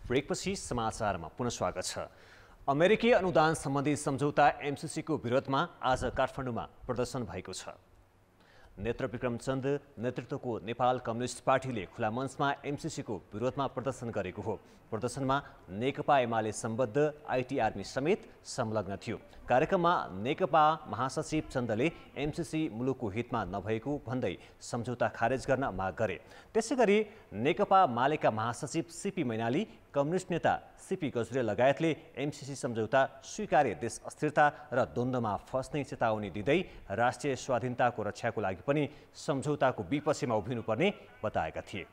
ब्रेकपछि समाचारमा पुनः स्वागत छ। अमेरिकी अनुदान सम्बन्धी सम्झौता एमसीसीको विरोधमा आज काठमाडौँमा प्रदर्शन भएको छ। नेत्रविक्रम चन्द नेतृत्वको नेपाल कम्युनिस्ट पार्टीले खुला मञ्चमा एमसीसीको विरोधमा प्रदर्शन गरेको हो। प्रदर्शनमा नेकपा एमाले सम्बद्ध आइटी आर्मी समेत संलग्न थियो। कार्यक्रममा नेकपा महासचिव चन्दले एमसीसी मुलुकको हितमा नभएको भन्दै सम्झौता खारेज गर्न माग गरे। त्यसैगरी नेकपा मालेका महासचिव सीपी मैनाली, कम्युनिस्ट नेता सीपी गजुरे लगायतले एमसीसी सम्झौता स्वीकार्य देश अस्थिरता र द्वन्द्वमा फस्ने चेतावनी दिँदै राष्ट्रिय स्वाधीनताको रक्षाको लागि पनि सम्झौताको विपक्षमा उभिनुपर्ने बताएका थिए।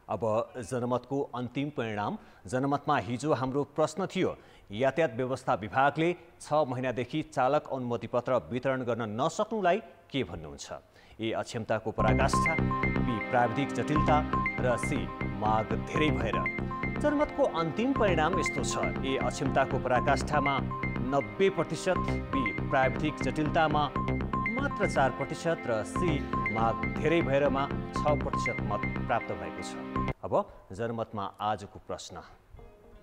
अब जनमतको अन्तिम परिणाम। जनमतमा हिजो हाम्रो प्रश्न थियो, यातायात व्यवस्था विभागले 6 महिनादेखि चालक अनुमति पत्र वितरण गर्न नसक्नुलाई के भन्नुहुन्छ? ए अक्षमताको पराकाष्ठा, बी प्राविधिक जटिलता र सी माग धेरै भएर। जनमतको अन्तिम परिणाम यस्तो छ। ए अक्षमताको पराकाष्ठामा 90%, बी प्राविधिक जटिलतामा मात्र 4% र सी माग धेरै भएरमा 6% मत प्राप्त भएको छ। अब जनमतमा आजको प्रश्न।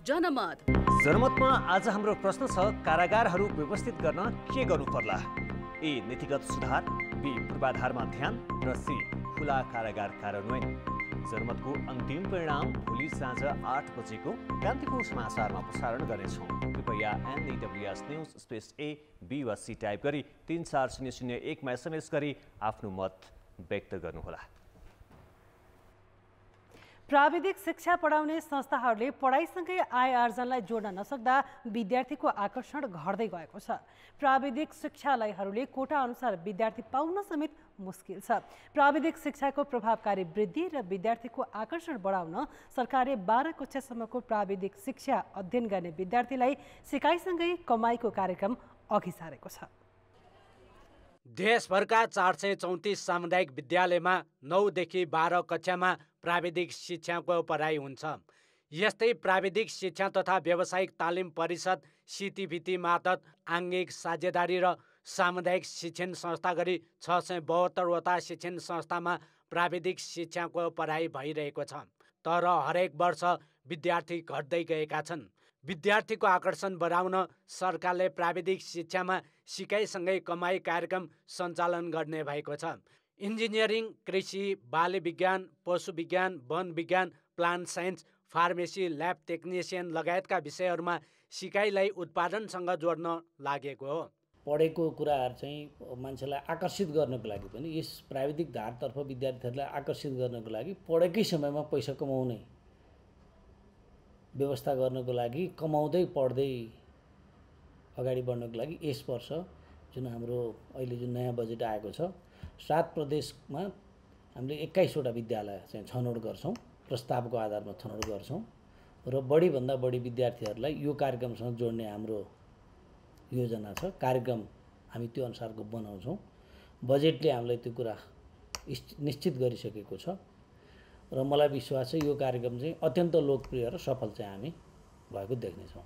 जनमतमा आज हाम्रो प्रश्न छ, कारागारहरू व्यवस्थित गर्न के गर्नु पर्ला? ए नीतिगत सुधार, बी पूर्वाधारमा ध्यान र सी खुला कारागार कार्यान्वयन। जनमतको अन्तिम परिणाम भोलि साँझ 8 बजेको कान्तिपुर समाचारमा प्रसारण गर्नेछौँ। कृपया NEWS न्युज /A B वा C टाइप गरी 34001 मा SMS गरी आफ्नो मत व्यक्त गर्नुहोला। प्राविधिक शिक्षा पढाउने संस्थाहरूले पढाइसँगै आय आर्जनलाई जोड्न नसक्दा विद्यार्थीको आकर्षण घट्दै गएको छ। प्राविधिक शिक्षालयहरूले कोटा अनुसार विद्यार्थी पाउन समेत मुस्किल छ। प्राविधिक शिक्षाको प्रभावकारी वृद्धि र विद्यार्थीको आकर्षण बढाउन सरकारले 12 कक्षासम्मको प्राविधिक शिक्षा अध्ययन गर्ने विद्यार्थीलाई सिकाइसँगै कमाइको कार्यक्रम अघि सारेको छ। देशभरका 434 सामुदायिक विद्यालयमा 9 देखि 12 कक्षामा प्राविधिक शिक्षाको पढाइ हुन्छ। यस्तै प्राविधिक शिक्षा तथा व्यावसायिक तालिम परिषद सिटिभिटी मार्फत आङ्गिक साझेदारी र सामुदायिक शिक्षण संस्था गरी 672वटा शिक्षण संस्थामा प्राविधिक शिक्षाको पढाइ भइरहेको छ। तर हरेक वर्ष विद्यार्थी घट्दै गएका छन्। विद्यार्थीको आकर्षण बढाउन सरकारले प्राविधिक शिक्षामा सिकाइसँगै कमाई कार्यक्रम सञ्चालन गर्ने भएको छ। इन्जिनियरिङ, कृषि, बाली विज्ञान, पशु विज्ञान, वन विज्ञान, plant science, pharmacy, lab technician लगायतका विषयहरूमा सिकाइलाई उत्पादनसँग जोड्न लागेको हो। पढेको कुराहरू चाहिँ मान्छेलाई आकर्षित गर्नको लागि पनि यस प्राविधिक धारतर्फ विद्यार्थीहरूलाई आकर्षित गर्नको लागि पढेकै समयमा पैसा कमाउने व्यवस्था गर्नको लागि कमाउँदै पढ्दै अगाडि बढ्नको लागि यस वर्ष जुन हाम्रो अहिले जुन नयाँ बजेट आएको छ 7 प्रदेशमा हामीले 21वटा विद्यालय चाहिँ छनौट गर्छौँ, प्रस्तावको आधारमा छनौट गर्छौँ र बढीभन्दा बढी विद्यार्थीहरूलाई यो कार्यक्रमसँग जोड्ने हाम्रो योजना छ। कार्यक्रम हामी त्यो अनुसारको बनाउँछौँ। बजेटले हामीलाई त्यो कुरा निश्चित गरिसकेको छ र मलाई विश्वास छ यो कार्यक्रम चाहिँ अत्यन्त लोकप्रिय र सफल चाहिँ हामी भएको देख्नेछौँ।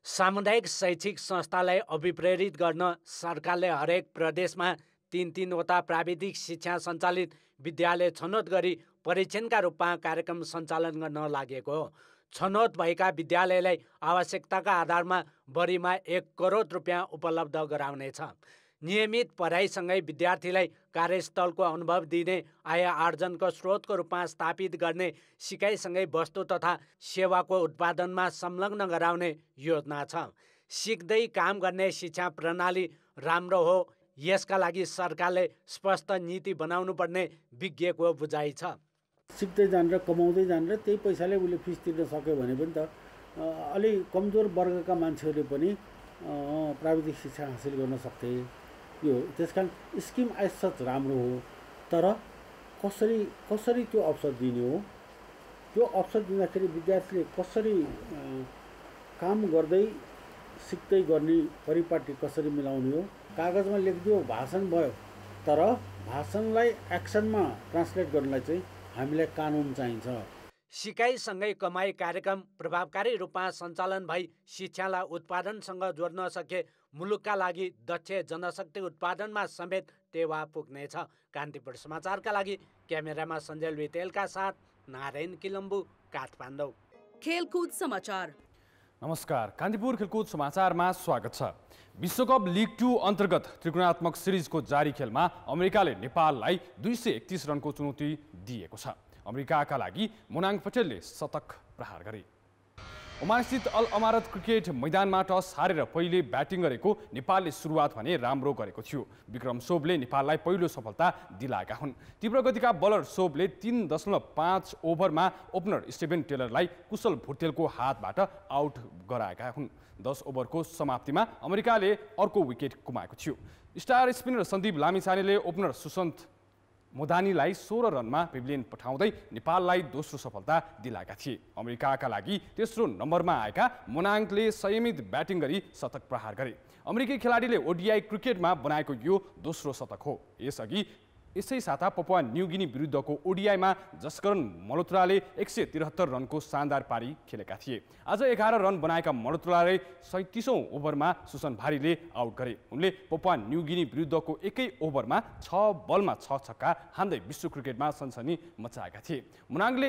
सामुदायिक शैक्षिक संस्थालाई अभिप्रेरित गर्न सरकारले हरेक प्रदेशमा 3-3वटा प्राविधिक शिक्षा सञ्चालित विद्यालय छनौट गरी परीक्षणका रूपमा कार्यक्रम सञ्चालन गर्न लागेको हो। छनौट भएका विद्यालयलाई आवश्यकताका आधारमा बढीमा 1 करोड रुपियाँ उपलब्ध गराउनेछ। नियमित पढाइसँगै विद्यार्थीलाई कार्यस्थलको अनुभव दिने, आय आर्जनको स्रोतको रूपमा स्थापित गर्ने, सिकाइसँगै वस्तु तथा सेवाको उत्पादनमा संलग्न गराउने योजना छ। सिक्दै काम गर्ने शिक्षा प्रणाली राम्रो हो, यसका लागि सरकारले स्पष्ट नीति बनाउनु पर्ने विज्ञको बुझाइ छ। सिक्दै जान्छ, कमाउँदै जान्छ, त्यही पैसाले उसले फिस तिर्न सक्यो भने पनि त अलि कमजोर वर्गका मान्छेहरूले पनि प्राविधिक शिक्षा हासिल गर्न सक्थे। यो त्यसकारण स्किम एज सच राम्रो हो, तर कसरी त्यो अवसर दिने हो, त्यो अवसर दिँदाखेरि विद्यार्थीले कसरी काम गर्दै सिक्दै गर्ने परिपाटी कसरी मिलाउने हो। कागजमा लेखिदियो भाषण भयो, तर भाषणलाई एक्सनमा ट्रान्सलेट गर्नलाई चाहिँ हामीलाई कानुन चाहिन्छ। सिकाइसँगै कमाई कार्यक्रम प्रभावकारी रूपमा सञ्चालन भई शिक्षालाई उत्पादनसँग जोड्न सके मुलुकका लागि दक्ष जनशक्ति उत्पादनमा समेत टेवा पुग्नेछ। कान्तिपुर समाचारका लागि क्यामेरामा सञ्जय लुइटेलका साथ नारायण किलम्बु, काठमाडौँ। खेलकुद समाचार। नमस्कार, कान्तिपुर खेलकुद समाचारमा स्वागत छ। विश्वकप लिग 2 अन्तर्गत त्रिकोणात्मक सिरिजको जारी खेलमा अमेरिकाले नेपाललाई 231 रनको चुनौती दिएको छ। अमेरिकाका लागि मुनाङ पटेलले शतक प्रहार गरे। ओमानस्थित अल अमारत क्रिकेट मैदानमा टस हारेर पहिले ब्याटिङ गरेको नेपालले सुरुवात भने राम्रो गरेको थियो। विक्रम सोबले नेपाललाई पहिलो सफलता दिलाएका हुन्। तीव्र गतिका बलर सोबले 3.5 ओभरमा ओपनर स्टिभेन टेलरलाई कुशल भुटेलको हातबाट आउट गराएका हुन्। 10 ओभरको समाप्तिमा अमेरिकाले अर्को विकेट गुमाएको थियो। स्टार स्पिनर सन्दीप लामिछानेले ओपनर सुसन्त मोदानीलाई 16 रनमा पेभिलियन पठाउँदै नेपाललाई दोस्रो सफलता दिलाएका थिए। अमेरिकाका लागि तेस्रो नम्बरमा आएका मोनाङले संयमित ब्याटिङ गरी शतक प्रहार गरे। अमेरिकी खेलाडीले ओडिआई क्रिकेटमा बनाएको यो दोस्रो शतक हो। यसै साता पपुवा न्युगिनी विरुद्धको ओडिआईमा जसकरण मल्होत्राले 173 रनको शानदार पारी खेलेका थिए। आज 11 रन बनाएका मल्होत्रालाई 37औं ओभरमा सुसन भारीले आउट गरे। उनले पपुवा न्युगिनी विरुद्धको एकै ओभरमा 6 बलमा 6 छक्का हान्दै विश्व क्रिकेटमा सनसनी मचाएका थिए। मुनाङले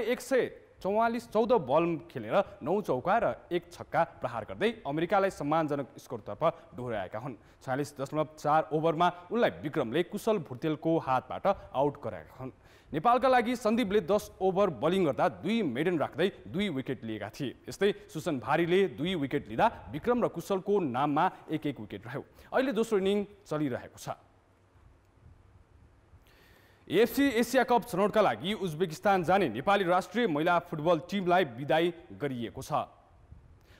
14 बल खेलेर 9 चौका र 1 छक्का प्रहार गर्दै अमेरिकालाई सम्मानजनक स्कोरतर्फ डोर्याएका हुन्। 46.4 ओभरमा उनलाई विक्रमले कुशल भुटेलको हातबाट आउट गराएका हुन्। नेपालका लागि सन्दीपले 10 ओभर बलिङ गर्दा 2 मेडन राख्दै 2 विकेट लिएका थिए। यस्तै सुसन भारीले 2 विकेट लिँदा विक्रम र कुशलको नाममा 1-1 विकेट रह्यो। अहिले दोस्रो इनिङ चलिरहेको छ। एएफसी एसिया कप छनौटका लागि उज्बेकिस्तान जाने नेपाली राष्ट्रिय महिला फुटबल टिमलाई बिदाई गरिएको छ।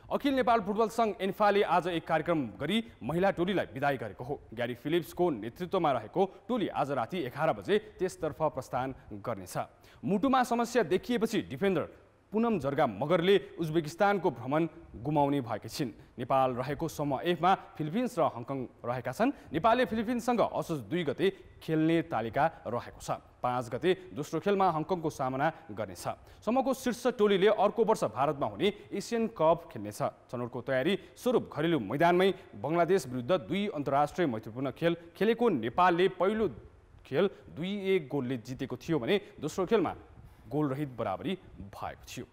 अखिल नेपाल फुटबल सङ्घ एन्फाले आज एक कार्यक्रम गरी महिला टोलीलाई बिदाई गरेको हो। ग्यारी फिलिप्सको नेतृत्वमा रहेको टोली आज राति 11 बजे त्यसतर्फ प्रस्थान गर्नेछ। मुटुमा समस्या देखिएपछि डिफेन्डर पुनम जर्गा मगरले उज्बेकिस्तानको भ्रमण गुमाउने भएकी छिन्। नेपाल रहेको समूह एफमा फिलिपिन्स र हङकङ रहेका छन्। नेपालले फिलिपिन्ससँग असोज 2 गते खेल्ने तालिका रहेको छ। 5 गते दोस्रो खेलमा हङकङको सामना गर्नेछ। समूहको शीर्ष टोलीले अर्को वर्ष भारतमा हुने एसियन कप खेल्नेछ। छनौटको तयारी स्वरूप घरेलु मैदानमै बङ्गलादेश विरुद्ध 2 अन्तर्राष्ट्रिय मैत्रीपूर्ण खेल खेलेको नेपालले पहिलो खेल 2-1 गोलले जितेको थियो भने दोस्रो खेलमा गोलरहित बराबरी भएको थियो।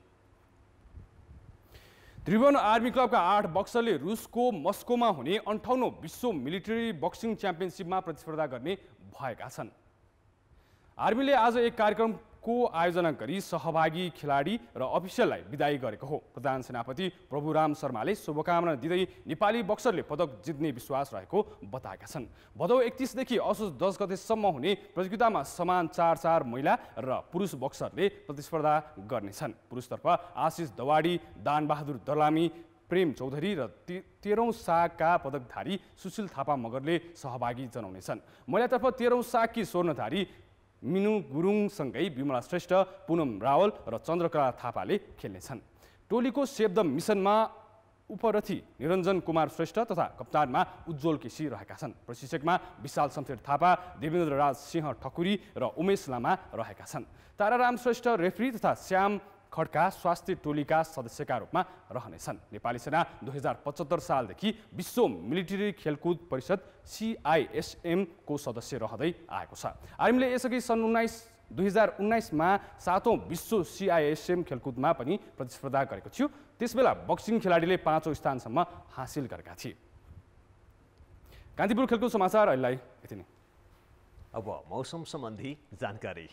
त्रिभुवन आर्मी क्लबका 8 बक्सरले रुसको मस्कोमा हुने 58औं विश्व मिलिटरी बक्सिङ च्याम्पियनसिपमा प्रतिस्पर्धा गर्ने भएका छन्। आर्मीले आज एक कार्यक्रमको आयोजना गरी सहभागी खेलाडी र अफिसियललाई बिदाई गरेको हो। प्रधान सेनापति प्रभुराम शर्माले शुभकामना दिँदै नेपाली बक्सरले पदक जित्ने विश्वास रहेको बताएका छन्। भदौ 31 देखि असोज 10 गतेसम्म हुने प्रतियोगितामा समान 4 महिला र पुरुष बक्सरले प्रतिस्पर्धा गर्नेछन्। पुरुषतर्फ आशिष दवाडी, दानबहादुर दलामी, प्रेम चौधरी र 13औं सागका पदकधारी सुशील थापा मगरले सहभागी जनाउनेछन्। महिलातर्फ 13औं सागकी स्वर्णधारी मिनु गुरुङसँगै विमला श्रेष्ठ, पुनम रावल र चन्द्रकला थापाले खेल्नेछन्। टोलीको सेभ द मिसनमा उपरथी निरञ्जन कुमार श्रेष्ठ तथा कप्तानमा उज्जवल केसी रहेका छन्। प्रशिक्षकमा विशाल शमशेर थापा, देवेन्द्र राज सिंह ठकुरी र उमेश लामा रहेका छन्। ताराराम श्रेष्ठ रेफ्री तथा श्याम खड्का स्वास्थ्य टोलीका सदस्यका रूपमा रहनेछन्। नेपाली सेना 2075 सालदेखि विश्व मिलिटरी खेलकुद परिषद CISM को सदस्य रहँदै आएको छ। आर्मीले यसअघि सन् 2019 मा 7औं विश्व CISM खेलकुदमा पनि प्रतिस्पर्धा गरेको थियो। त्यसबेला बक्सिङ खेलाडीले 5औं स्थानसम्म हासिल गरेका थिए। कान्तिपुर खेलकुद समाचार अहिलेलाई यति नै। अब मौसम सम्बन्धी जानकारी।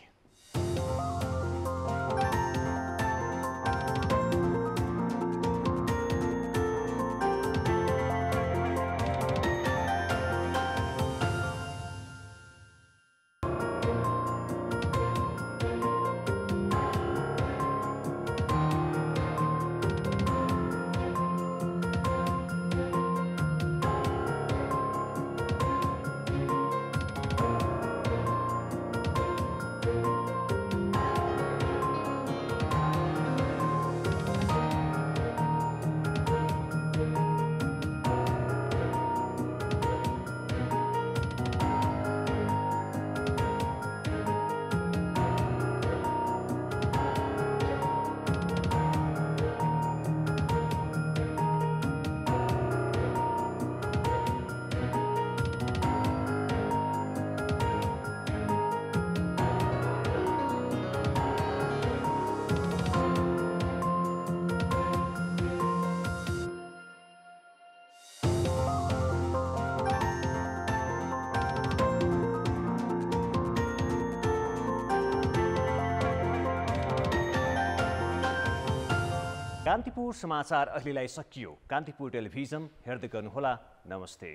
कान्तिपुर समाचार अहिलेलाई सकियो। कान्तिपुर टेलिभिजन हेर्दै गर्नुहोला। नमस्ते।